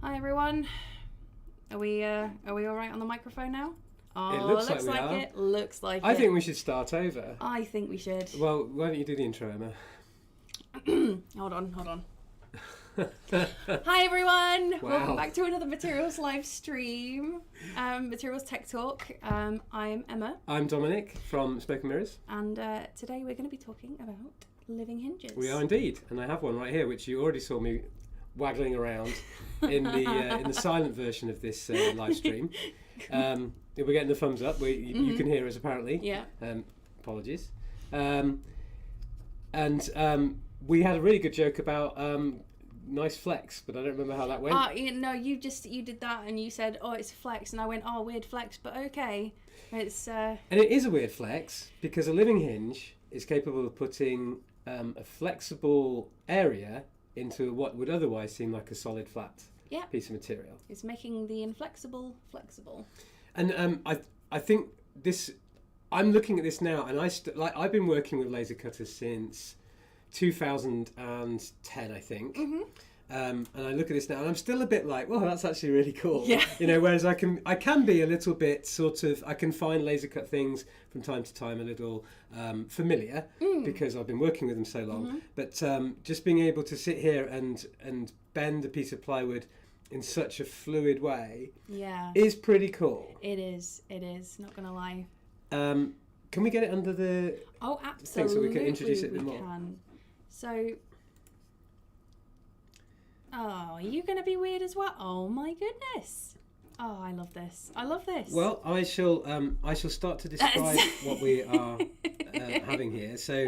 Hi everyone. Are we all right on the microphone now? Oh, It looks like we are. it. Looks like I it. think we should start over. I think we should. Well, why don't you do the intro, Emma? Hold on. Hi everyone. Wow. Welcome back to another Materials live stream. Materials Tech Talk. I'm Emma. I'm Dominic from Smoke Mirrors. And today we're going to be talking about living hinges. We are indeed, and I have one right here, which you already saw me waggling around in the silent version of this live stream. We're getting the thumbs up. You can hear us apparently. Yeah. Apologies. And we had a really good joke about nice flex, but I don't remember how that went. No, you did that and you said, oh, it's a flex, and I went, oh, weird flex, but okay. It's And it is a weird flex because a living hinge is capable of putting a flexible area into what would otherwise seem like a solid flat piece of material. It's making the inflexible flexible. And I think this. I'm looking at this now, and I've been working with laser cutters since 2010, I think. Mm-hmm. And I look at this now, and I'm still a bit like, well, that's actually really cool. Yeah. Whereas I can be a little bit sort of, I can find laser cut things from time to time a little familiar because I've been working with them so long. Mm-hmm. But just being able to sit here and bend a piece of plywood in such a fluid way is pretty cool. It is, not going to lie. Can we get it under the absolutely thing so we can introduce it a bit more? Can. So, are you going to be weird as well? Oh my goodness! Oh, I love this. Well, I shall start to describe what we are having here. So,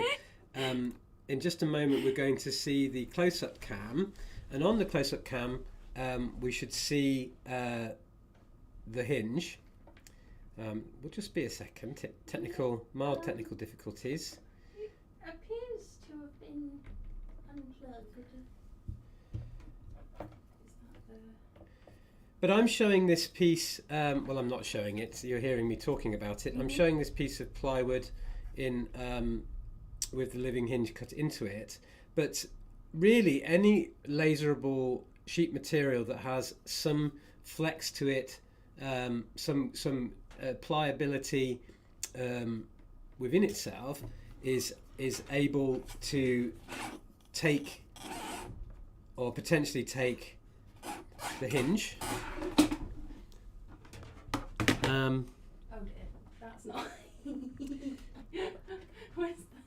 in just a moment, we're going to see the close-up cam, and on the close-up cam, we should see the hinge. Will just be a second. Mild technical difficulties. It appears to have been unplugged. But I'm showing this piece. Well, I'm not showing it. You're hearing me talking about it. Mm-hmm. I'm showing this piece of plywood in with the living hinge cut into it. But really, any laserable sheet material that has some flex to it, some pliability within itself is able to take or potentially take the hinge. Oh dear, that's not. Where's that?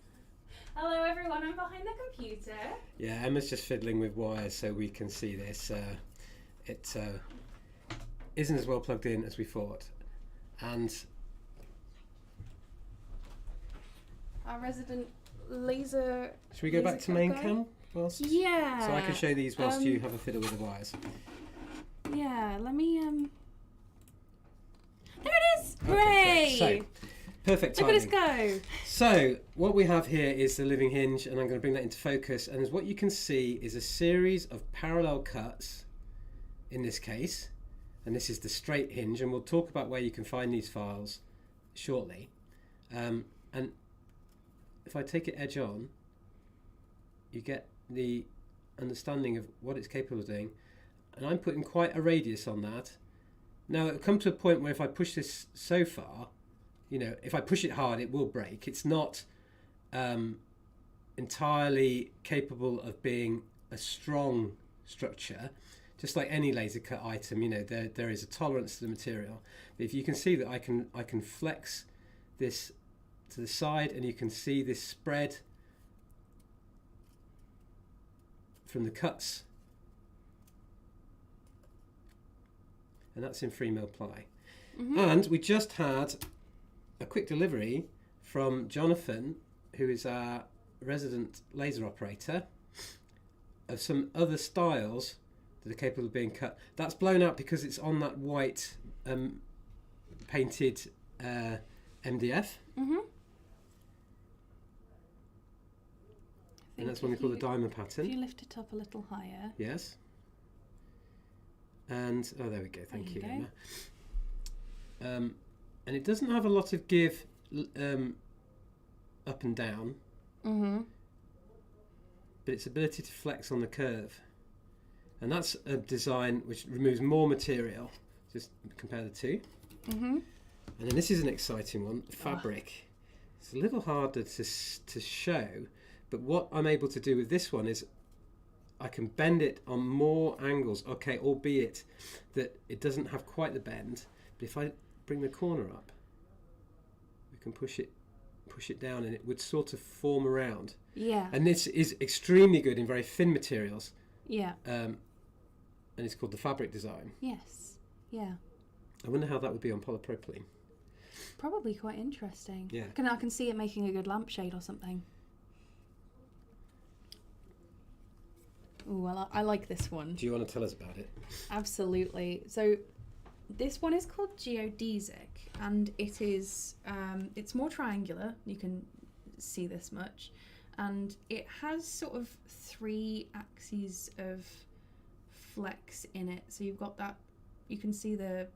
Hello everyone, I'm behind the computer. Yeah, Emma's just fiddling with wires so we can see this. It isn't as well plugged in as we thought. And our resident laser. Should we go back to main cam whilst? Yeah. So I can show these whilst you have a fiddle with the wires. Yeah, let me There it is! Okay, Hooray! so, perfect timing. Look at us go! So what we have here is the living hinge, and I'm going to bring that into focus, and as what you can see is a series of parallel cuts in this case. And this is the straight hinge, and we'll talk about where you can find these files shortly. And if I take it edge on, you get the understanding of what it's capable of doing. And I'm putting quite a radius on that. Now it'll come to a point where if I push this so far, if I push it hard, it will break. It's not entirely capable of being a strong structure. Just like any laser cut item, there is a tolerance to the material. But if you can see that I can flex this to the side, and you can see this spread from the cuts, and that's in 3mm ply. Mm-hmm. And we just had a quick delivery from Jonathan, who is our resident laser operator, of some other styles that are capable of being cut. That's blown out because it's on that white painted MDF. Mm-hmm. And that's what we call the diamond pattern. If you lift it up a little higher. Yes. And, there we go. Thank you, Emma. And it doesn't have a lot of give up and down. Mm-hmm. But its ability to flex on the curve And that's a design which removes more material. Just compare the two. Mm-hmm. And then this is an exciting one, fabric. It's a little harder to show, but what I'm able to do with this one is I can bend it on more angles, okay, albeit that it doesn't have quite the bend, but if I bring the corner up, we can push it down and it would sort of form around. Yeah. And this is extremely good in very thin materials. Yeah. And it's called the fabric design. Yes. Yeah. I wonder how that would be on polypropylene. Probably quite interesting. Yeah. I can see it making a good lampshade or something. Oh, well, I like this one. Do you want to tell us about it? Absolutely. So this one is called geodesic, and it is it's more triangular. You can see this much, and it has sort of 3 axes of flex in it. So you've got that. You can see the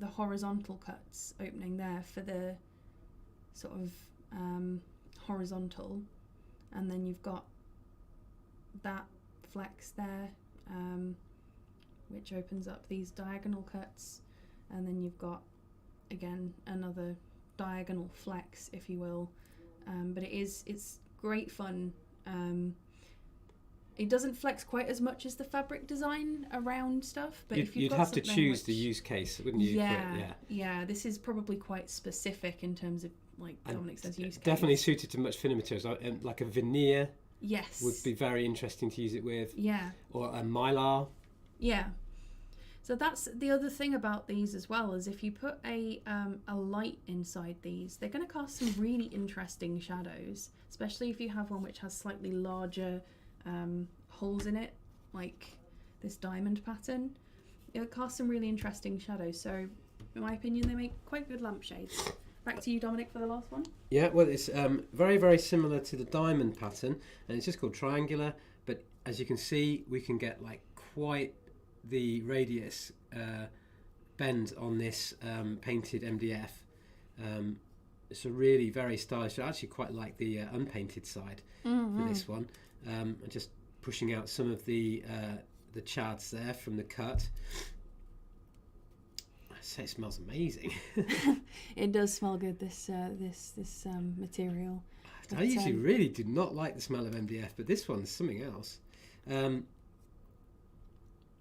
horizontal cuts opening there for the sort of horizontal, and then you've got that flex there, which opens up these diagonal cuts, and then you've got again another diagonal flex, if you will, but it's great fun. It doesn't flex quite as much as the fabric design around stuff, but if you've got have to something choose which, the use case, wouldn't you? Yeah, this is probably quite specific in terms of, like Dominic says, use case. Definitely suited to much thinner materials, like a veneer. Yes. Would be very interesting to use it with. Yeah. Or a mylar. Yeah. So that's the other thing about these as well, is if you put a light inside these, they're going to cast some really interesting shadows, especially if you have one which has slightly larger holes in it, like this diamond pattern. It'll cast some really interesting shadows. So in my opinion, they make quite good lampshades. Back to you, Dominic, for the last one. Yeah, well, it's very, very similar to the diamond pattern, and it's just called triangular. But as you can see, we can get like quite the radius bend on this painted MDF. It's a really very stylish. I actually quite like the unpainted side for this one. And just pushing out some of the chads there from the cut. I say it smells amazing. It does smell good. This material. I usually really do not like the smell of MDF, but this one's something else.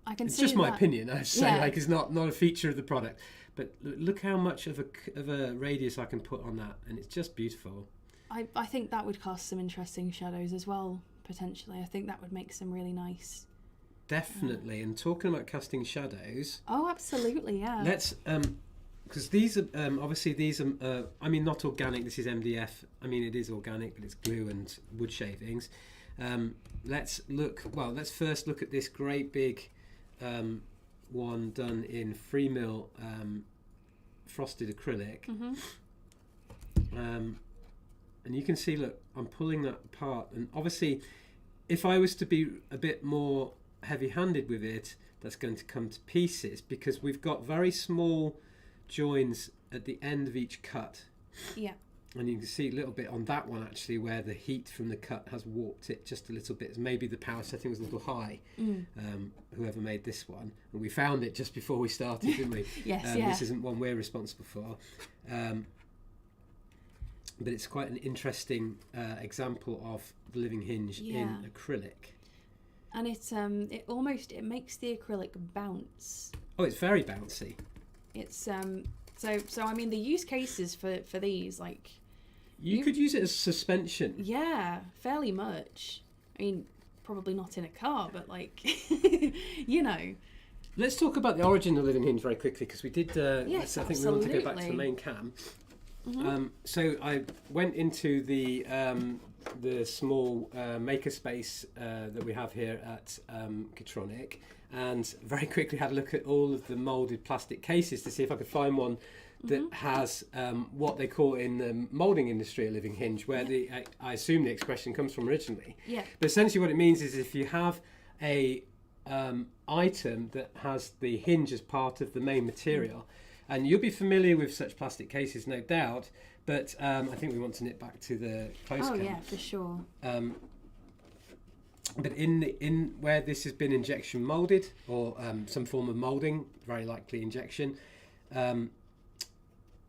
I can it's see just my that. opinion. I say, like, it's not a feature of the product, but look how much of a radius I can put on that, and it's just beautiful. I think that would cast some interesting shadows as well, potentially. I think that would make some really nice. Definitely. And talking about casting shadows. Oh, absolutely, yeah. Let's because these are obviously these are I mean, not organic. This is MDF. I mean, it is organic, but it's glue and wood shavings. Let's first look at this great big one done in free mill frosted acrylic. And you can see, look, I'm pulling that apart, and obviously if I was to be a bit more heavy-handed with it, that's going to come to pieces, because we've got very small joins at the end of each cut. Yeah. And you can see a little bit on that one actually where the heat from the cut has warped it just a little bit. Maybe the power setting was a little high, whoever made this one. And we found it just before we started, didn't we? Yes, This isn't one we're responsible for. But it's quite an interesting example of the living hinge in acrylic. And it makes the acrylic bounce. Oh, it's very bouncy. It's so I mean, the use cases for these, like, you could use it as suspension. Yeah, fairly much. I mean, probably not in a car, but like, you know. Let's talk about the origin of the living hinge very quickly, because we did. Yes, I think we want to go back to the main cam. So I went into the small makerspace that we have here at Kitronik, and very quickly had a look at all of the moulded plastic cases to see if I could find one that has what they call in the moulding industry a living hinge, where I assume the expression comes from originally. Yeah. But essentially what it means is if you have a item that has the hinge as part of the main material, and you'll be familiar with such plastic cases, no doubt, but I think we want to nip back to the close cam. Oh, yeah, for sure. But in where this has been injection molded or some form of molding, very likely injection,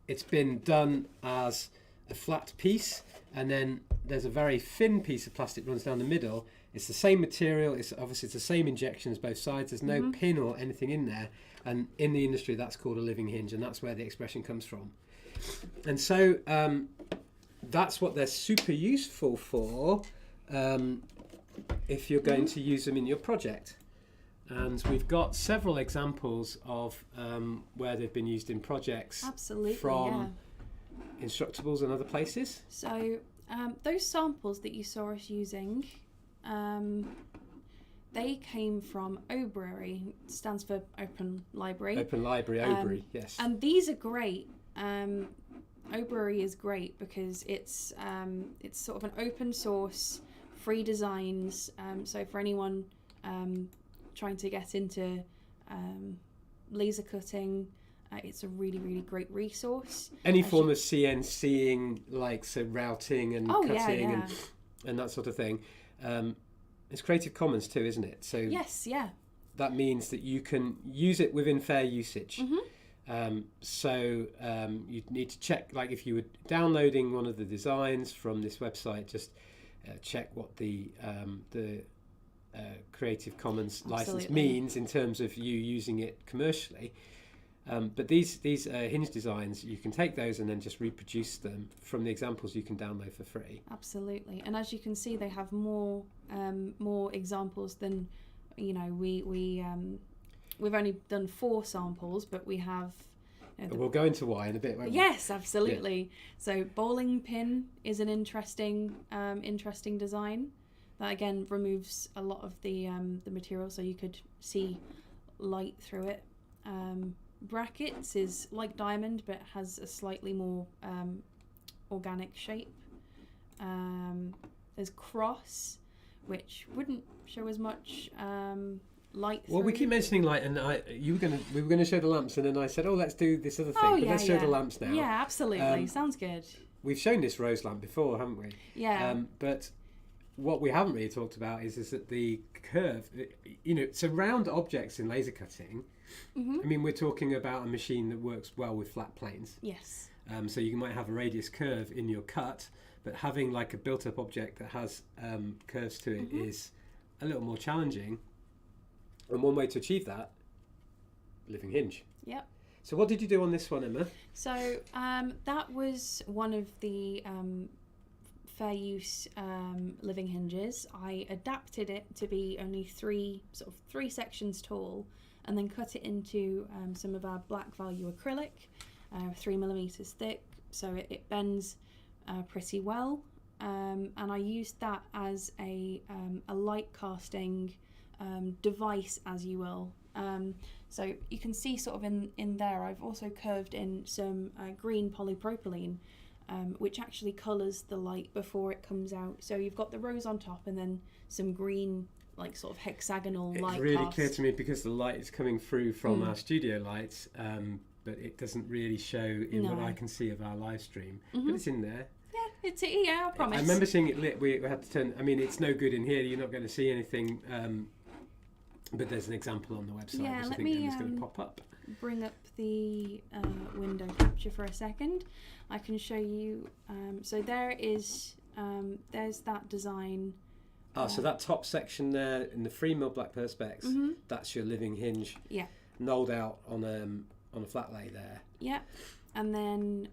it's been done as a flat piece, and then there's a very thin piece of plastic runs down the middle. It's the same material. It's obviously the same injection as both sides. There's no pin or anything in there, and in the industry that's called a living hinge, and that's where the expression comes from. And so that's what they're super useful for if you're going to use them in your project. And we've got several examples of where they've been used in projects. Absolutely, from Instructables and other places. So those samples that you saw us using, they came from Obrary. It stands for Open Library. Open Library, Obrary, yes. And these are great. Obrary is great because it's sort of an open source, free designs. So for anyone trying to get into laser cutting, it's a really, really great resource. Any form of CNCing, like so routing and cutting and that sort of thing. It's Creative Commons too, isn't it? So yes, yeah. That means that you can use it within fair usage. So you need to check, like if you were downloading one of the designs from this website, just check what the Creative Commons license means in terms of you using it commercially. But these hinge designs, you can take those and then just reproduce them from the examples you can download for free. Absolutely, and as you can see, they have more examples than we've only done 4 samples, but we have. We'll go into why in a bit, won't we? Yes, absolutely. Yeah. So bowling pin is an interesting design that again removes a lot of the material, so you could see light through it. Brackets is like diamond but has a slightly more organic shape. There's cross, which wouldn't show as much light through. Well, we keep mentioning light, and we were gonna show the lamps, and then I said, let's do this other thing. But let's show the lamps now. Yeah, absolutely. Sounds good. We've shown this rose lamp before, haven't we? Yeah. But what we haven't really talked about is that the curve, so round objects in laser cutting, I mean, we're talking about a machine that works well with flat planes. Yes. So you might have a radius curve in your cut, but having like a built-up object that has curves to it is a little more challenging. And one way to achieve that, living hinge. Yep. So what did you do on this one, Emma? So that was one of the fair use living hinges. I adapted it to be only 3 sections tall, and then cut it into some of our black value acrylic, 3mm thick, so it bends pretty well. And I used that as a light casting device, as you will. So you can see sort of in there, I've also curved in some green polypropylene, which actually colours the light before it comes out. So you've got the rose on top and then some green, like sort of hexagonal light. It's really clear to me because the light is coming through from our studio lights, but it doesn't really show in what I can see of our live stream. But it's in there. Yeah, I promise. I remember seeing it lit. We had to turn. I mean, it's no good in here. You're not going to see anything. But there's an example on the website, which I think Emma's going to pop up. Bring up the window capture for a second. I can show you. So there is. There's that design. So that top section there in the 3mm black perspex, that's your living hinge. Yeah. Knolled out on a flat lay there. Yeah. And then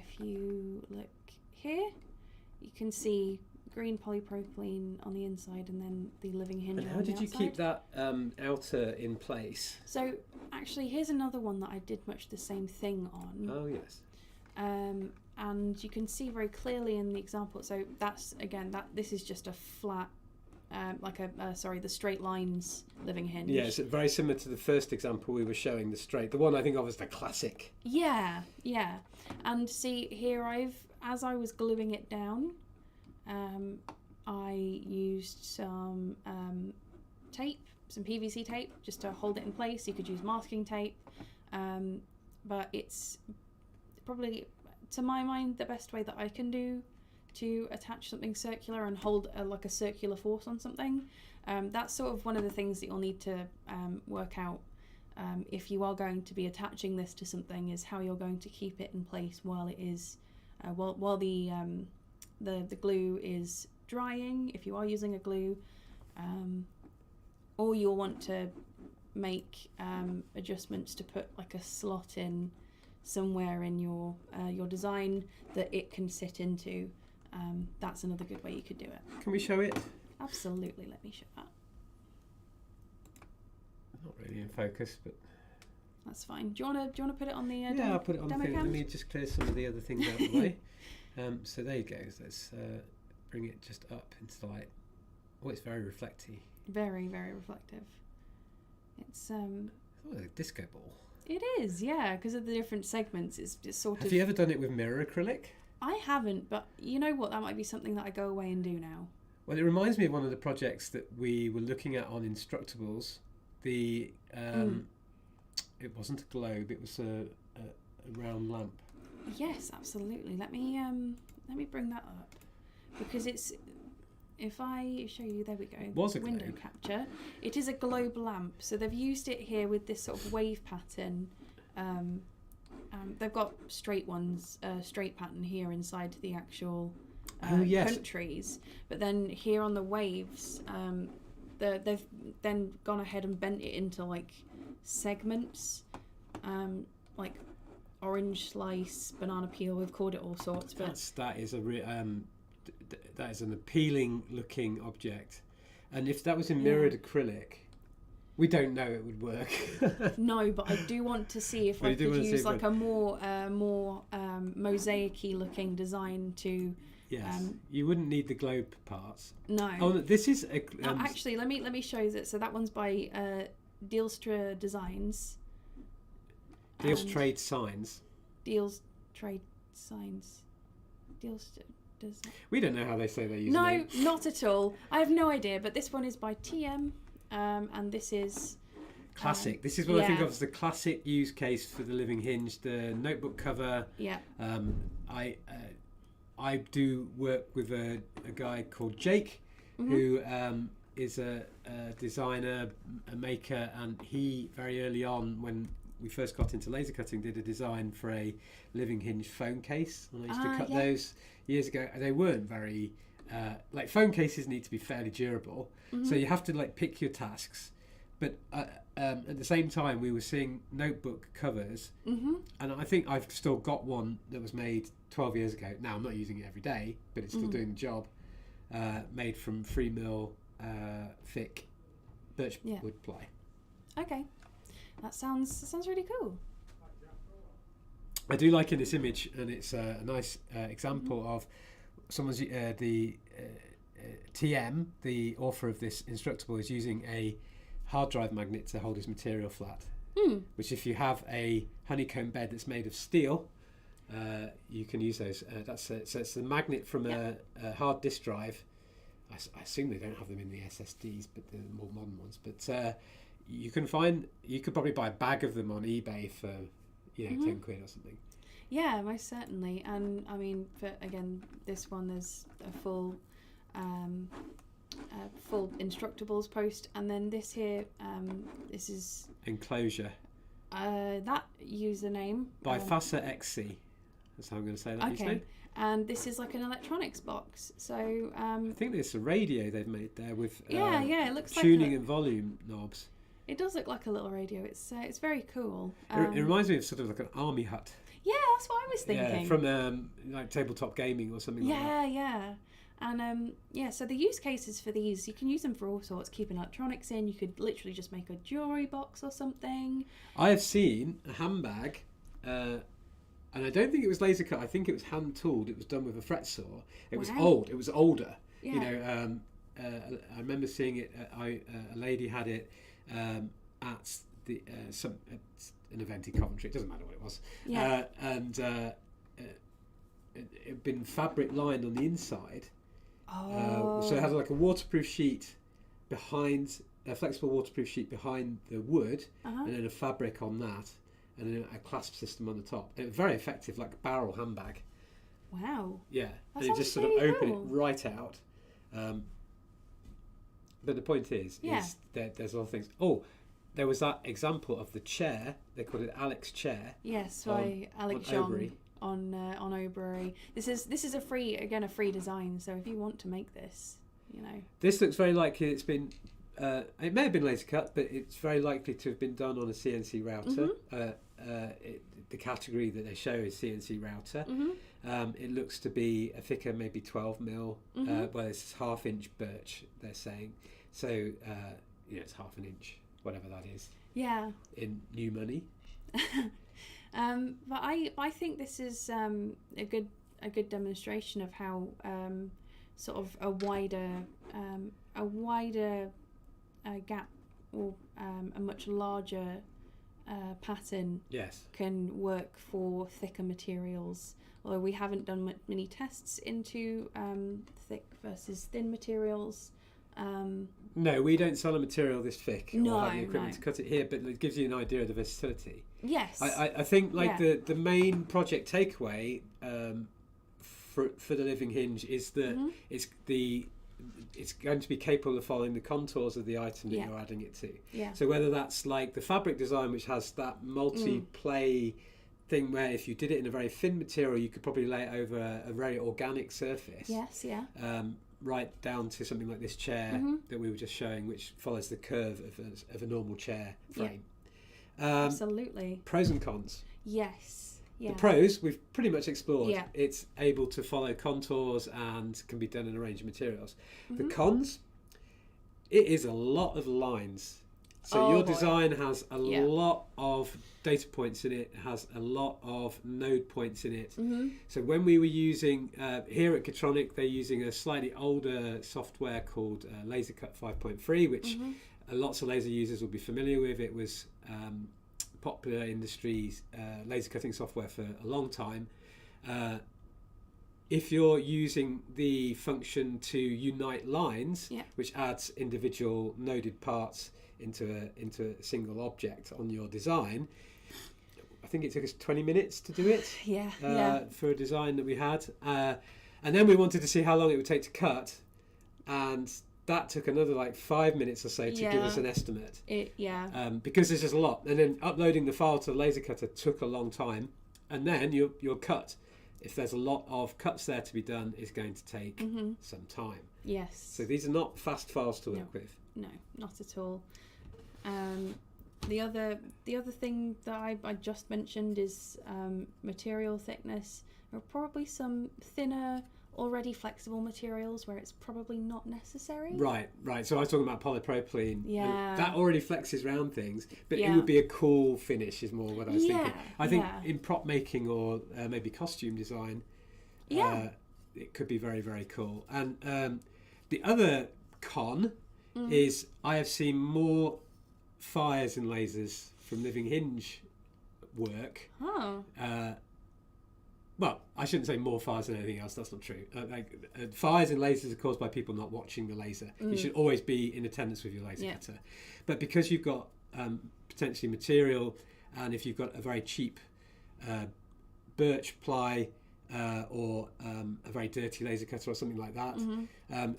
if you look here, you can see green polypropylene on the inside and then the living hinge on the outside. And how did you keep that outer in place? So actually, here's another one that I did much the same thing on. Oh, yes. And you can see very clearly in the example. So that's, again, this is just a flat, the straight lines living hinge. Yeah, it's very similar to the first example we were showing, the one I think of as the classic. Yeah. And see here, as I was gluing it down, I used some tape, some PVC tape, just to hold it in place. You could use masking tape, but it's probably, to my mind, the best way that I can do to attach something circular and hold like a circular force on something. That's sort of one of the things that you'll need to work out if you are going to be attaching this to something, is how you're going to keep it in place while it is while the glue is drying, if you are using a glue, or you'll want to make adjustments to put like a slot in somewhere in your design that it can sit into. That's another good way you could do it. Can we show it? Absolutely, let me show that. Not really in focus, but that's fine. Do you want to put it on the yeah, I'll put it on the demo thing. cam? Let me just clear some of the other things out of the way. So there you go. Let's bring it just up into the light. Oh, it's very reflecty. Very, very reflective. It's Oh, a disco ball. It is, yeah, because of the different segments. It's sort of. Have you ever done it with mirror acrylic? I haven't, but you know what? That might be something that I go away and do now. Well, it reminds me of one of the projects that we were looking at on Instructables. The it wasn't a globe; it was a round lamp. Yes, absolutely. Let me bring that up, because it's. If I show you, there we go. Was a window globe. capture. It is a globe lamp, so they've used it here with this sort of wave pattern. They've got straight ones, straight pattern here inside the actual countries, but then here on the waves, they've then gone ahead and bent it into like segments, like orange slice, banana peel. We've called it all sorts, but that is an appealing looking object, and if that was in mirrored acrylic, we don't know it would work. No, but I do want to see if I could use like a more mosaic-y looking design to. Yes, you wouldn't need the globe parts. No. Oh, this is actually, let me show you that. So that one's by Dealstra Designs. Deals Trade Signs. Deals Trade Signs. Dealstra. We don't know how they say their username. No, not at all. I have no idea. But this one is by TM, and this is classic. This is what I think of as the classic use case for the living hinge. The notebook cover. Yeah. I do work with a guy called Jake, who is a designer, a maker, and he very early on, when we first got into laser cutting, did a design for a living hinge phone case, and I used to cut those years ago. They weren't very like phone cases need to be fairly durable, so you have to like pick your tasks. But at the same time, we were seeing notebook covers, and I think I've still got one that was made 12 years ago. Now I'm not using it every day, but it's still doing the job. Made from 3mm thick birch wood ply. Okay, that sounds really cool. I do like in this image, and it's a nice example of someone's the TM, the author of this Instructable, is using a hard drive magnet to hold his material flat, which if you have a honeycomb bed that's made of steel, you can use those. So it's a magnet from a hard disk drive. I assume they don't have them in the SSDs, but the more modern ones. But you could probably buy a bag of them on eBay for 10 quid or something. Yeah, most certainly. And I mean, for again, this one there's a full Instructables post, and then this here, this is enclosure. That username by Fassa XC. That's how I'm going to say that username. And this is like an electronics box. So I think it's a radio they've made there with it looks tuning like and volume knobs. It does look like a little radio. It's very cool. It reminds me of sort of like an army hut. Yeah, that's what I was thinking. Yeah, from like tabletop gaming or something like that. Yeah. And so the use cases for these, you can use them for all sorts. Keeping electronics in, you could literally just make a jewelry box or something. I have seen a handbag, and I don't think it was laser cut. I think it was hand tooled. It was done with a fret saw. It was old. It was older. Yeah. I remember seeing it. A lady had it at the an event in Coventry. It doesn't matter what it was. Yeah. And it had been fabric lined on the inside. Oh. So it had like a waterproof sheet behind, a flexible waterproof sheet behind the wood, and then a fabric on that, and then a clasp system on the top. It was very effective, like a barrel handbag. Wow. Yeah, That and you just sounds sort of really open cool. it right out. But the point is Yeah. there's a lot of things. Oh, there was that example of the chair. They called it Alex chair. Yes, by Alex on Obery. John on Obery. This is a free design. So if you want to make this, you know. This looks very likely it's been. It may have been laser cut, but it's very likely to have been done on a CNC router. The category that they show is CNC router. It looks to be a thicker, maybe 12 mil. Well, it's 1/2 inch birch, they're saying. So, it's 1/2 inch, whatever that is. Yeah. In new money. But I think this is a good demonstration of how sort of a wider gap or a much larger pattern Yes. can work for thicker materials. Although we haven't done many tests into thick versus thin materials. No, we don't sell a material this thick or No, have the equipment no. to cut it here, but it gives you an idea of the versatility. Yes. I think like Yeah. the main project takeaway for the living hinge is that it's going to be capable of following the contours of the item that Yeah. you're adding it to. Yeah. So whether that's like the fabric design, which has that multi-play thing where if you did it in a very thin material, you could probably lay it over a very organic surface. Yes. Yeah. Right down to something like this chair that we were just showing, which follows the curve of a normal chair frame. Absolutely. Pros and cons. Yes. Yeah. The pros we've pretty much explored. Yeah. It's able to follow contours and can be done in a range of materials. The cons, it is a lot of lines. So your design has a lot of data points in it, has a lot of node points in it. So when we were using, here at Kitronik, they're using a slightly older software called LaserCut 5.3, which lots of laser users will be familiar with. It was popular industry's laser cutting software for a long time. If you're using the function to unite lines, which adds individual noded parts into a single object on your design, I think it took us 20 minutes to do it. For a design that we had, and then we wanted to see how long it would take to cut, and that took another like 5 minutes or so to give us an estimate. Because there's just a lot, and then uploading the file to the laser cutter took a long time, and then your cut, if there's a lot of cuts there to be done, is going to take some time. Yes. So these are not fast files to work with. No, not at all. The other thing that I just mentioned is material thickness. There are probably some thinner, already flexible materials where it's probably not necessary. Right. So I was talking about polypropylene. Yeah. And that already flexes around things, but it would be a cool finish is more what I was thinking. I think in prop making or maybe costume design, it could be very, very cool. And the other con is I have seen more fires and lasers from Living Hinge work. Well, I shouldn't say more fires than anything else. That's not true. Fires and lasers are caused by people not watching the laser. You should always be in attendance with your laser cutter. But because you've got potentially material, and if you've got a very cheap birch ply or a very dirty laser cutter or something like that,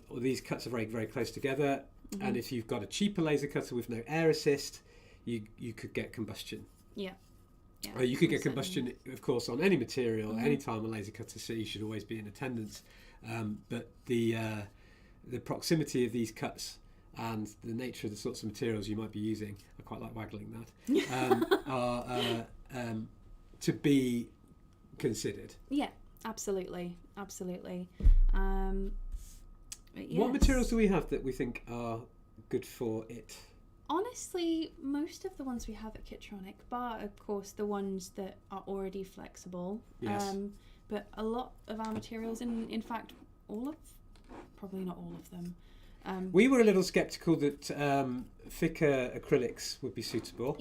or these cuts are very, very close together. And if you've got a cheaper laser cutter with no air assist, you could get combustion. You could get combustion, of course, on any material, any time a laser cutter, so you should always be in attendance. But the proximity of these cuts and the nature of the sorts of materials you might be using, I quite like waggling that, are to be considered. Yeah, absolutely. What materials do we have that we think are good for it? Honestly, most of the ones we have at Kitronik, bar of course the ones that are already flexible. But a lot of our materials, in fact, probably not all of them. We were a little sceptical that thicker acrylics would be suitable.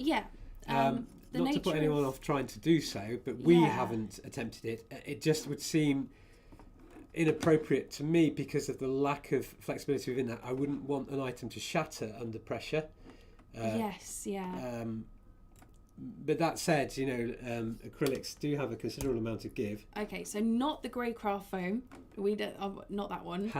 Not to put anyone off trying to do so, but we haven't attempted it. It just would seem inappropriate to me because of the lack of flexibility within that. I wouldn't want an item to shatter under pressure. But that said, acrylics do have a considerable amount of give. Okay, so not the grey craft foam. We don't, not that one.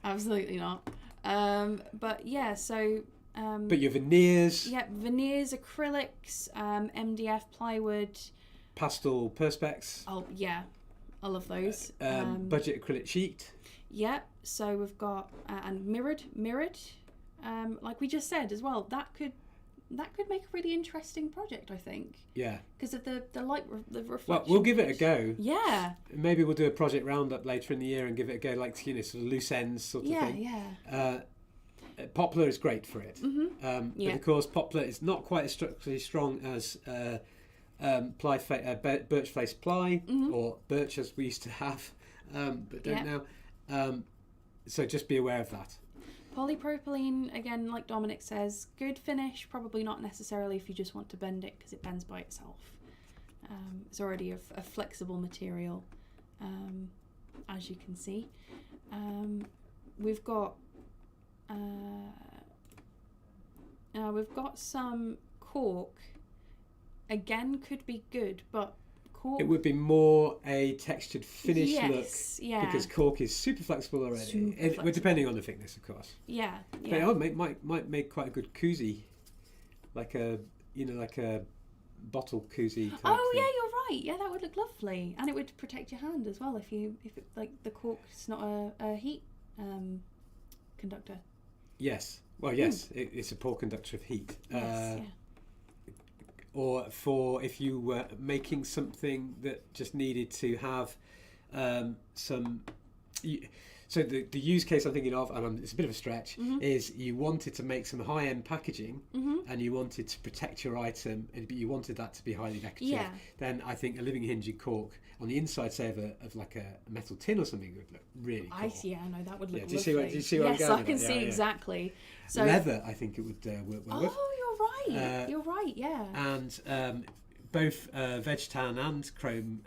Absolutely not. But yeah, so. But your veneers. Yeah, veneers, acrylics, MDF, plywood. Pastel perspex. Oh yeah, I love those. Budget acrylic sheet. Yeah, so we've got and mirrored. Like we just said as well, that could make a really interesting project, I think. Yeah. Because of the light, the reflection. Well, we'll give it a go. Yeah. Maybe we'll do a project roundup later in the year and give it a go, like sort of loose ends sort of thing. Yeah. Poplar is great for it. Mm-hmm. But of course, poplar is not quite as structurally strong as birch face ply, or birch as we used to have, but don't now. So just be aware of that. Polypropylene, again, like Dominic says, good finish, probably not necessarily if you just want to bend it because it bends by itself. It's already a flexible material, as you can see. We've got some cork. Again, could be good, but cork. It would be more a textured finish look, yeah. Because cork is super flexible already. Well, depending on the thickness, of course. Yeah. But it might make quite a good koozie, like a bottle koozie. Type thing. Yeah, you're right. Yeah, that would look lovely, and it would protect your hand as well if it, like the cork's not a heat conductor. Yes. Well, yes, it's a poor conductor of heat. Yes, Or for if you were making something that just needed to have some. So the use case I'm thinking of, and it's a bit of a stretch, is you wanted to make some high-end packaging and you wanted to protect your item, but you wanted that to be highly decorative. Yeah. Then I think a living hinge in cork on the inside, say of like a metal tin or something, would look really cool. I see. I know that would look lovely. Do you see where I'm going? Yes, I can see exactly. So leather, I think it would work well with. You're right. Yeah. And both veg tan and chrome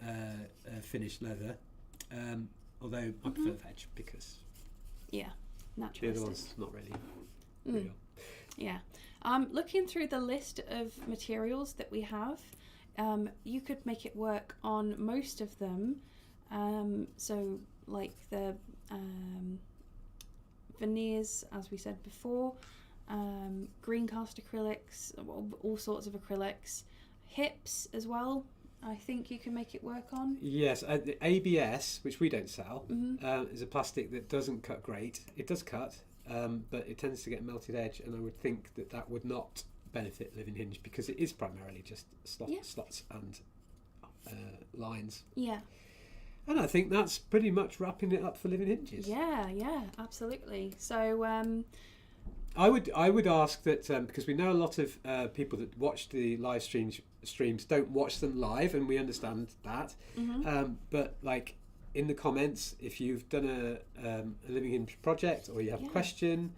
finished leather. Although I prefer veg because naturalistic. The other one's not really. Real. Yeah. Looking through the list of materials that we have, you could make it work on most of them. So like the veneers, as we said before, green cast acrylics, all sorts of acrylics, hips as well. I think you can make it work on. Yes, the ABS, which we don't sell, is a plastic that doesn't cut great. It does cut, but it tends to get melted edge, and I would think that would not benefit Living Hinge because it is primarily just slots and lines. Yeah. And I think that's pretty much wrapping it up for Living Hinges. Yeah, absolutely. So I would ask that because we know a lot of people that watch the live streams don't watch them live, and we understand that. But like in the comments, if you've done a Living Hinge project or you have a question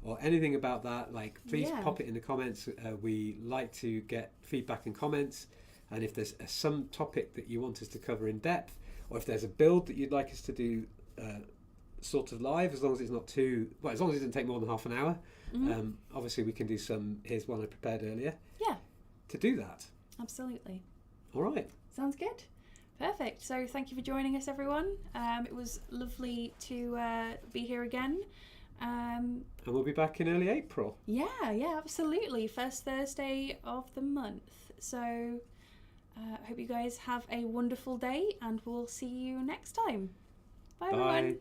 or anything about that, like please pop it in the comments. We like to get feedback and comments, and if there's some topic that you want us to cover in depth, or if there's a build that you'd like us to do sort of live, as long as it's not as long as it doesn't take more than half an hour. Obviously we can do some, here's one I prepared earlier. Yeah. To do that. Absolutely. All right. Sounds good. Perfect. So thank you for joining us, everyone. It was lovely to be here again. And we'll be back in early April. Yeah, absolutely. First Thursday of the month. So I hope you guys have a wonderful day, and we'll see you next time. Bye. Everyone.